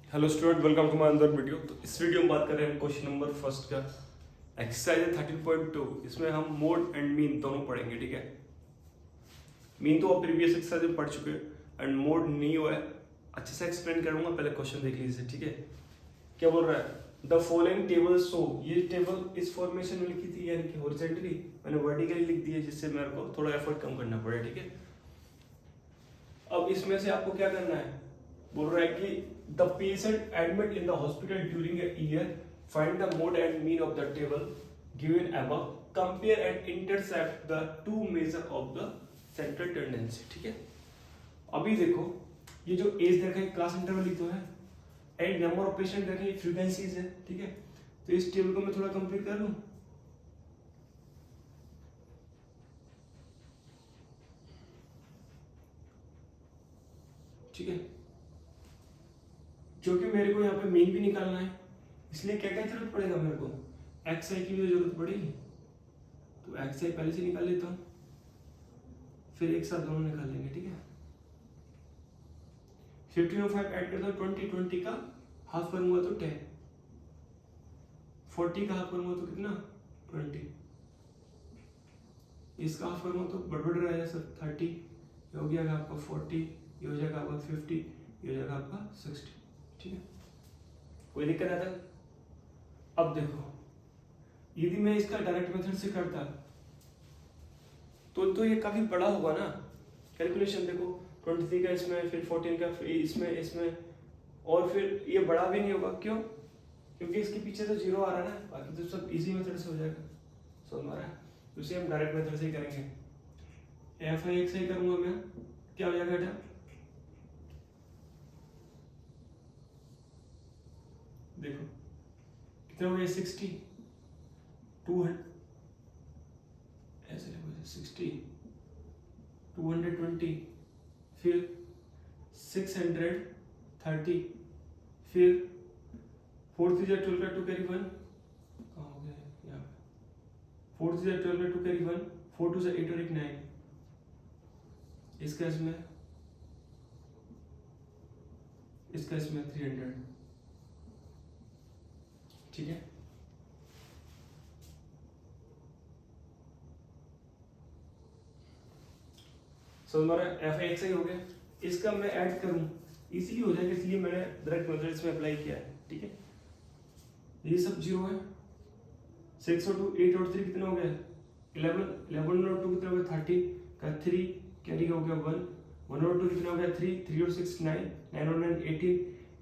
Hello student, welcome to my another video. तो इस video में बात कर रहे हैं क्वेश्चन नंबर फर्स्ट का। एक्सरसाइज है 13.2। इसमें हम मोड एंड मीन दोनों पढ़ेंगे, ठीक है। मीन तो आप प्रीवियस एक्सरसाइज में पढ़ चुके हैं एंड मोड नहीं हुआ है, अच्छे से एक्सप्लेन करूंगा। पहले क्वेश्चन देख लीजिए, ठीक है। क्या बोल रहा है, द फॉलोइंग टेबल शो। ये टेबल इस फॉर्मेशन में लिखी थी, यानी कि हॉरिजॉन्टली, मैंने वर्टिकली लिख दी है, जिससे मेरे को थोड़ा एफर्ट कम करना पड़े, ठीक है। अब इसमें से आपको क्या करना है, बोल रहा है कि the patient admit in the hospital during a year, find the mode and mean of the table given above, compare and intercept the two measure of the central tendency, ठीक है। अभी देखो, ये जो एज देखा है क्लास इंटरवल ही तो है, एंड नंबर ऑफ पेशेंट देखे फ्रीक्वेंसीज है, ठीक है। तो इस टेबल को मैं थोड़ा कंप्लीट कर लूं, ठीक है। जो कि मेरे को यहाँ पे मीन भी निकालना है, इसलिए क्या क्या जरूरत पड़ेगा मेरे को, एक्स आई की भी जरूरत पड़ेगी। तो एक्स आई पहले से निकाल लेता हूँ, फिर एक साथ दोनों निकाल लेंगे, ठीक है। 15 और 5 ऐड करता हूँ, 20, 20 का हाफ करूंगा तो 10, 40 का हाफ करूंगा तो कितना 20, इसका हाफ करूंगा तो बढ़ रहा है सर 30, ये हो गया आपका 40, ये हो जाएगा आपका 50, ये हो जाएगा आपका 60, ठीक है। कोई दिक्कत आता है? अब देखो, यदि मैं इसका डायरेक्ट मेथड से करता तो ये काफी बड़ा होगा ना कैलकुलेशन। देखो 23 का इसमें, फिर 14 का इसमें और फिर ये बड़ा भी नहीं होगा। क्यों? क्योंकि इसके पीछे तो जीरो आ रहा है ना, बाकी तो सब इजी मेथड से हो जाएगा। समझ में आ रहा है? तो इसे हम डायरेक्ट मेथड से ही करेंगे। एफ आई एक्स आई करूंगा मैं, क्या हो जाएगा बेटा, देखो कितना हो गया 60, 200, ऐसे लिखो 60, 220, फिर 630, फिर 4 3 12 का 2 कैरी 1, कहाँ हो गया यहाँ पे, 4 3 12 का 2 कैरी 1, 4 2 8 और 1 9, इसका इसमें 300, ठीक है। समझ में आ रहा है? एफ एक्स आई हो गया, इसका मैं ऐड करूं इजीली हो जाएगा, इसलिए मैंने डायरेक्ट मेथड इसमें अप्लाई किया है, ठीक है। ये सब जीरो है, 6 और 2 8 और 3 कितना हो गया 11, 11 और 2 कितना हो गया 30 का 3 कैरी हो गया 1, 1 और 2 कितना हो गया 3, 3 और 6 9, 9 और 9 18,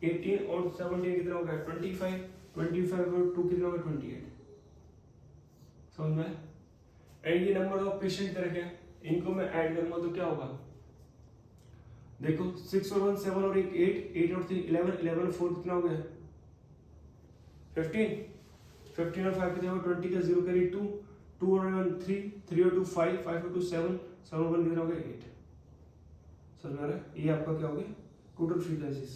18 और 17 कितना हो गया 25, 25 और 2 कितना हो गया 28। समझ में? एंड ये नंबर ऑफ पेशेंट तरह के, इनको मैं ऐड करूंगा तो क्या होगा, देखो 6 और 1 7 और 1 8, 8 और 3 11, 11 और 4 कितना हो गया 15, 15 और 5 कितना हो गया 20 का 0 कैरी 2, 2 और 1 3, 3 और 2 5, 5 और 2 7, 7 और 1 कितना हो गया 8। समझ में आ रहा है? ये आपका क्या हो गया टोटल फ्रीक्वेंसीज,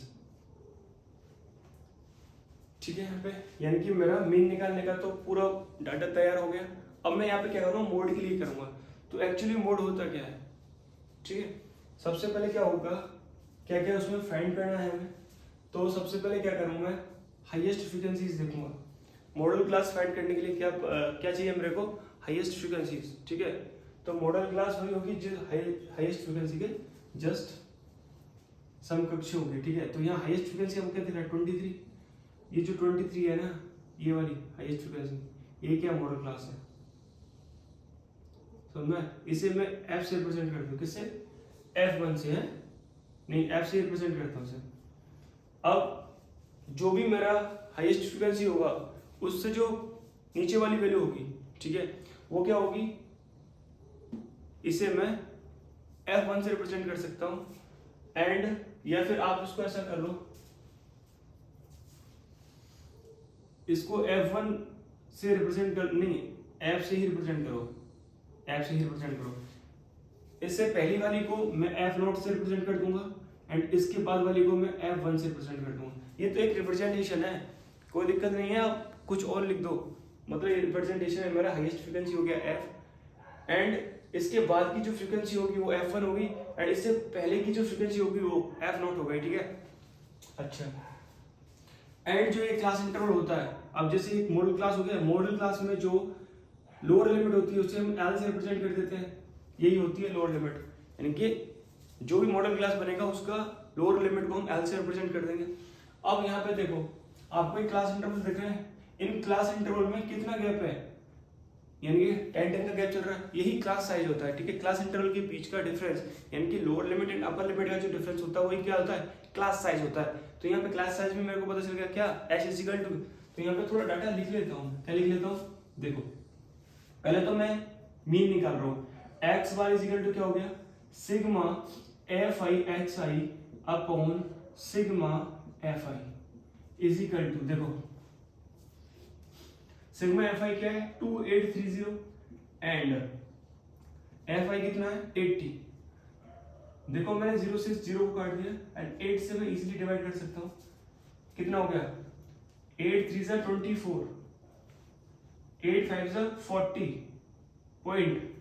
ठीक है। यहाँ पे यानी कि मेरा मीन निकालने का तो पूरा डाटा तैयार हो गया। अब मैं यहाँ पे क्या करूँगा, मोड के लिए करूंगा। तो एक्चुअली मोड होता क्या है, ठीक है। सबसे पहले क्या होगा, क्या क्या उसमें फाइंड करना है हमें। तो सबसे पहले क्या करूंगा, हाईएस्ट फ्रीक्वेंसीज देखूंगा। मॉडल क्लास फाइंड करने के लिए क्या चाहिए मेरे को, हाईएस्ट फ्रीक्वेंसीज, ठीक है। तो मॉडल क्लास वही होगी जो हाईएस्ट फ्रीक्वेंसी के जस्ट समकक्ष होगी, ठीक है। तो यहाँ हाईएस्ट फ्रीक्वेंसी हमको क्या दिख रहा है 23, ये जो 23 है ना, ये वाली हाईएस्ट फ्रीक्वेंसी, ये क्या मॉडल क्लास है। समझ में? इसे मैं एफ से रिप्रेजेंट करता हूँ, किससे, F1 से है, नहीं F से रिप्रेजेंट करता हूँ सर। अब जो भी मेरा हाईएस्ट फ्रीक्वेंसी होगा, उससे जो नीचे वाली वैल्यू होगी, ठीक है, वो क्या होगी, इसे मैं F1 से रिप्रेजेंट कर सकता हूँ। एंड या फिर आप इसको ऐसा कर लो, इसको F1 से रिप्रेजेंट कर, नहीं F से ही रिप्रेजेंट करो, F से ही रिप्रेजेंट करो। इससे पहली वाली को मैं F0 से रिप्रेजेंट कर दूंगा एंड इसके बाद वाली को मैं F1 से रिप्रेजेंट कर दूंगा। ये तो एक रिप्रेजेंटेशन है, कोई दिक्कत नहीं है, आप कुछ और लिख दो, मतलब ये रिप्रेजेंटेशन है। मेरा हाईएस्ट फ्रीक्वेंसी हो गया F, एंड इसके बाद की जो फ्रीक्वेंसी होगी वो F1 होगी, एंड इससे पहले की जो फ्रीक्वेंसी होगी वो F0 हो गई, ठीक है। अच्छा, एंड जो ये क्लास इंटरवल होता है, अब जैसे एक मॉडल क्लास हो गया, मॉडल क्लास में जो लोअर लिमिट होती है उसे हम एल से रिप्रेजेंट कर देते हैं, यही होती है लोअर लिमिट, यानी कि जो भी मॉडल क्लास बनेगा उसका लोअर लिमिट को हम एल से रिप्रेजेंट कर देंगे। अब यहाँ पे देखो आपको एक क्लास इंटरवल दिख रहे हैं, इन क्लास इंटरवल में कितना गैप है, यानी कि 10 का गैप चल रहा है, यही क्लास साइज होता है, ठीक है। क्लास इंटरवल के बीच का डिफरेंस यानी कि lower limit and upper limit का जो डिफरेंस होता है वही क्या होता है, क्लास साइज होता है। तो यहाँ पे क्लास साइज में मेरे को पता चल गया क्या, एच इज इक्वल टू, तो यहाँ पे थोड़ा डाटा लिख लेता हूँ, क्या लिख लेता हूँ, देखो पहले तो मैं मीन निकाल रहा हूँ, x bar is equal to क्या हो गया, sigma f i x i upon sigma f i is equal to, देखो सिग्मा एफ आई क्या है 2830 एंड एफ आई कितना है 80। देखो मैंने 0 से 0 को काट दिया एंड 8 से मैं इजीली डिवाइड कर सकता हूं, कितना हो गया 8 3 जा 24, 8 5 जा 40 पॉइंट,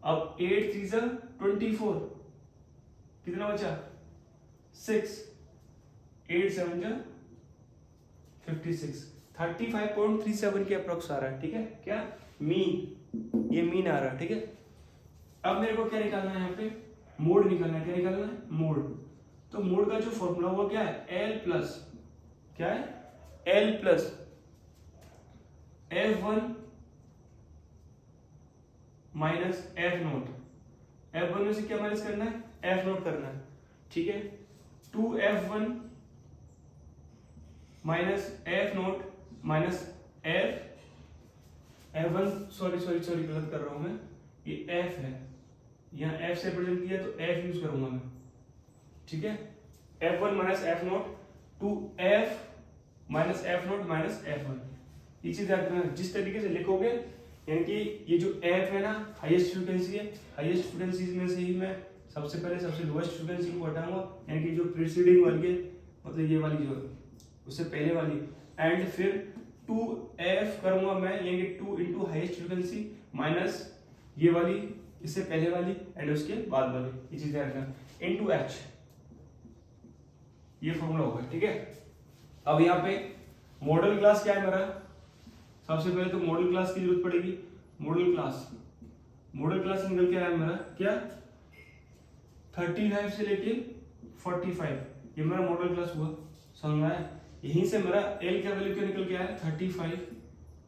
अब 8 3 जा 24, कितना बचा 6, 8 7 जा 56, 35.37 के अप्रोक्स आ रहा है, ठीक है। क्या मीन, ये मीन आ रहा है, ठीक है। अब मेरे को क्या निकालना है, यहाँ पे मोड निकालना है, क्या निकालना है मोड। तो मोड का जो फॉर्मूला हुआ क्या है, एल प्लस क्या है, L plus F1 minus F0, F1 में से क्या माइनस करना है, F0 करना है, ठीक है। 2F1 minus F0 minus F1, sorry गलत कर रहा हूं मैं, ये F है, यहाँ F से रिप्रेजेंट किया तो F यूज करूंगा मैं, ठीक है। F1 minus F0 2F minus F0 minus F1, ये चीज याद रखना। जिस तरीके से लिखोगे यानी कि ये जो F है ना हाईएस्ट फ्रीक्वेंसी है, हाईएस्ट फ्रीक्वेंसी में से ही मैं सबसे पहले सबसे लोएस्ट फ्रीक्वेंसी को हटाऊंगा, यानी कि जो प्रीसीडिंग वाली है, मतलब ये वाली जो उससे पहले वाली, एंड फिर 2F करूंगा मैं, यानी कि 2 इंटू हाईएस्ट फ्रीक्वेंसी माइनस ये वाली इससे पहले वाली एंड उसके बाद वाली, ये चीज याद रखना, इनटू H, ये फॉर्मूला होगा, ठीक है। अब यहाँ पे मॉडल क्लास क्या है मेरा, सबसे पहले तो मॉडल क्लास की जरूरत पड़ेगी, मॉडल क्लास निकल के आया मेरा क्या 35 से लेके 45, ये मेरा मॉडल क्लास हुआ, समझ में आया। यहीं से मेरा एल का वैल्यू क्या निकल के आया 35,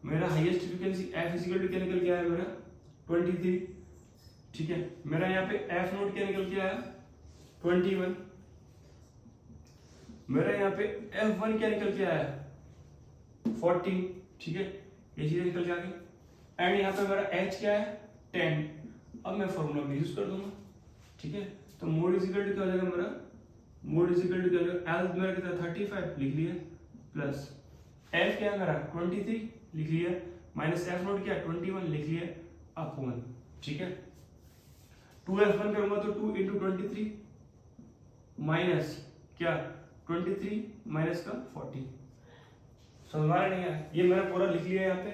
मेरा highest frequency f is equal to क्या निकल के आया मेरा 23, ठीक है। मेरा यहाँ पे एफ नोट क्या निकल के आया 21, मेरा यहाँ पे F1 क्या निकल के आया 14, ठीक है, ये चीजें निकल जाएंगी। एंड यहाँ पे मेरा H क्या है 10, अब मैं फॉर्मूला भी यूज कर दूंगा, ठीक है। तो मोड इज इक्वल टू क्या हो जाएगा मेरा, मोड इज इक्वल टू क्या हो जाएगा, एल मेरा कितना 35 लिख लिया, प्लस F क्या है मेरा 23 लिख लिया, माइनस F नोट क्या 21 लिख लिया, अपॉन, ठीक है। 2F1 करूंगा तो 2 इंटू 23 माइनस क्या 23 माइनस का 40, समझ में नहीं आया, ये मैंने पूरा लिख लिया यहाँ पे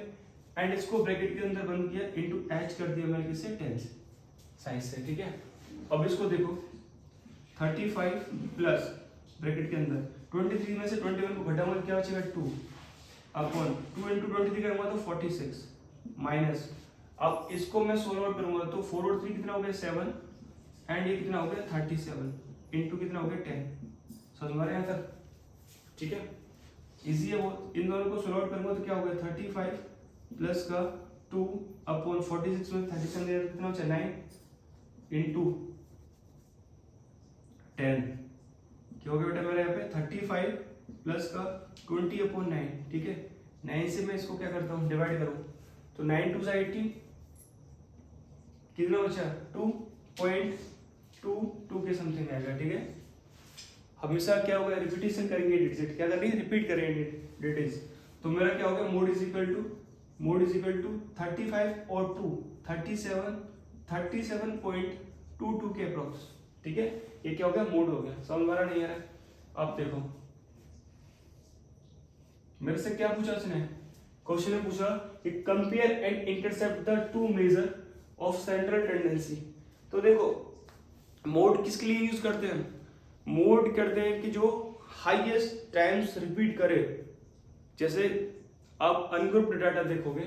एंड इसको ब्रैकेट के अंदर बंद किया, इनटू H कर दिया मैंने किससे 10 साइंस से, ठीक है। अब इसको देखो 35 प्लस ब्रैकेट के अंदर 23 में से 21 को घटाऊंगा तो क्या बचेगा 2 अपॉन 2 इंटू 23 करूंगा तो 46 माइनस, अब इसको मैं सोल्व आउट करूंगा तो 4 और 3 कितना हो गया 7 एंड ये कितना हो गया 37 इंटू कितना हो गया 10, समझ में आ रहा है आंसर, ठीक है, इजी है वो। इन दोनों को सोल्व आउट करूंगा तो क्या होगा 35 प्लस का 2 अपॉन 46 में 37 कितना हो जाए 9 इंटू 10, क्या हो गया बेटा मेरा यहाँ पे 35 प्लस का 20 अपॉन 9, ठीक है। 9 से मैं इसको क्या करता हूँ डिवाइड करूँ तो 9 2 से 18 कितना बचा 2.22 के समथिंग आएगा, ठीक है। हमेशा क्या होगा रिपीटेशन करेंगे डिजिट, क्या करेंगे रिपीट करेंगे डिजिट, तो मेरा क्या होगा मोड इज इक्वल टू 35 और 2 37.22 के अप्रोक्स, ठीक है। ये क्या हो गया मोड हो गया, समझ में आ रहा नहीं आ रहा। अब देखो मेरे से क्या पूछा उसने, क्वेश्चन में पूछा कि compare and intercept the two measure of central tendency. तो देखो मोड किसके लिए यूज करते हैं, मोड करते हैं कि जो हाईएस्ट टाइम्स रिपीट करे, जैसे आप अनग्रुप्ड डाटा देखोगे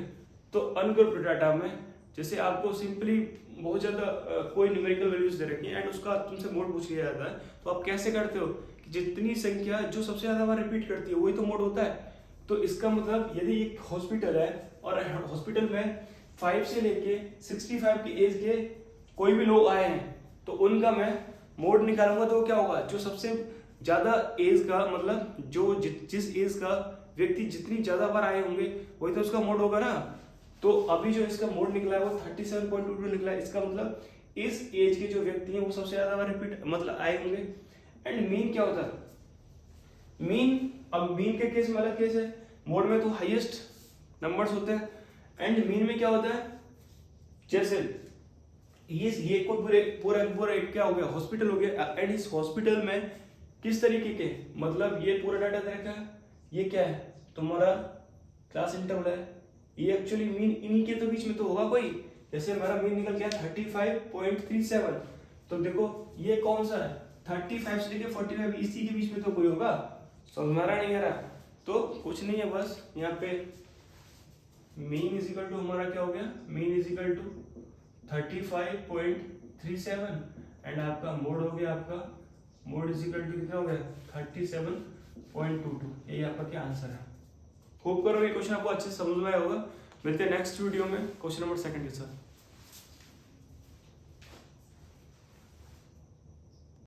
तो अनग्रुप्ड डाटा में जैसे आपको सिंपली बहुत ज्यादा कोई न्यूमेरिकल वैल्यूज दे रखी है एंड उसका तुमसे मोड पूछ लिया जाता है, तो आप कैसे करते हो कि जितनी संख्या जो सबसे ज्यादा बार रिपीट करती है वही तो मोड होता है। तो इसका मतलब यदि एक हॉस्पिटल है और हॉस्पिटल में 5 से लेके 65 की एज के कोई भी लोग आए हैं तो उनका मैं मोड निकालूंगा, तो क्या होगा, जो सबसे ज्यादा एज का मतलब जो जिस एज का व्यक्ति जितनी ज्यादा बार आए होंगे वही तो उसका मोड होगा ना। तो अभी जो इसका मोड निकला है वो 37.22 निकला है, इसका मतलब इस एज के जो व्यक्ति हैं वो सबसे ज्यादा बार रिपीट मतलब आए होंगे। एंड मीन क्या होता है, मीन, अब मीन के केस में अलग केस है, मोड में तो हाईएस्ट नंबर्स होते हैं एंड मीन में क्या होता है, जैसे ये कोई पूरा पूरा एक क्या हो गया, हॉस्पिटल हो गया एंड इस हॉस्पिटल में किस तरीके के मतलब ये पूरा डाटा दे रखा है, ये क्या है तुम्हारा क्लास इंटरवल है, ये एक्चुअली मीन इन्हीं के तो बीच में तो होगा कोई, जैसे मेरा मीन निकल गया 35.37, तो देखो ये कौन सा है 35 से लेके 45, इसी के बीच में तो कोई होगा, समझ में नहीं आ रहा। तो कुछ नहीं है, बस यहाँ पे मीन इज इक्वल टू हमारा क्या हो गया, mean is equal to 35.37 and आपका मोड हो गया, आपका मोड इज इक्वल टू कितना हो गया 37.22, यही आपका क्या आंसर है। होप करो ये क्वेश्चन आपको अच्छे से समझ में आया होगा। मिलते हैं नेक्स्ट वीडियो में क्वेश्चन नंबर 2 के साथ।